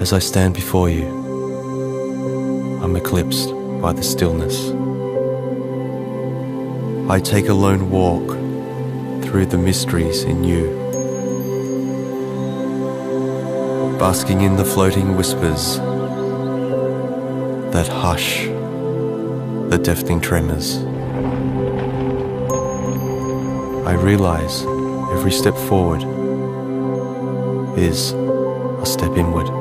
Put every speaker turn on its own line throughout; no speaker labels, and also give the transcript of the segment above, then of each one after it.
As I stand before you, I'm eclipsed by the stillness. I take a lone walk through the mysteries in you, basking in the floating whispers that hush the deafening tremors. I realize every step forward is a step inward.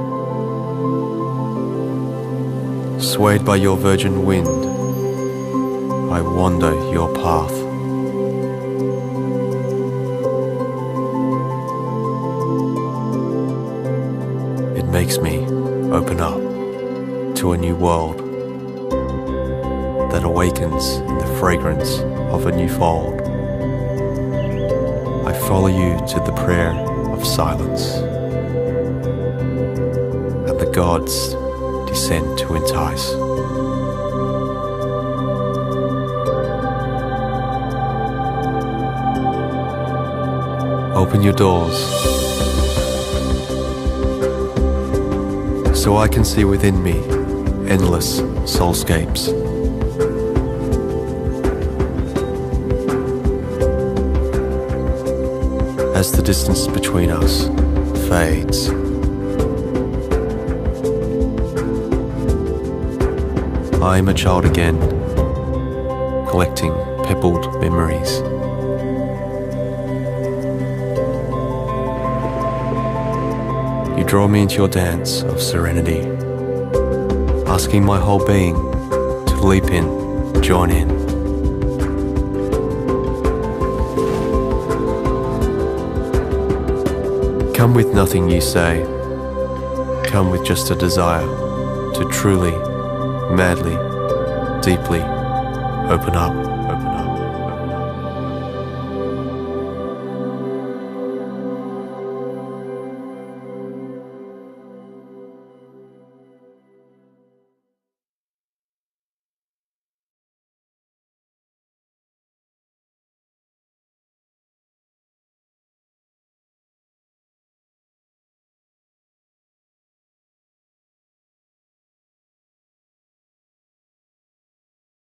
Swayed by your virgin wind, I wander your path. It makes me open up to a new world that awakens in the fragrance of a new fold. I follow you to the prayer of silence, and the gods descend to entice. Open your doors so I can see within me endless soulscapes. As the distance between us fades, I am a child again, collecting pebbled memories. You draw me into your dance of serenity, asking my whole being to leap in, join in. Come with nothing, you say. Come with just a desire to truly, madly, deeply open up.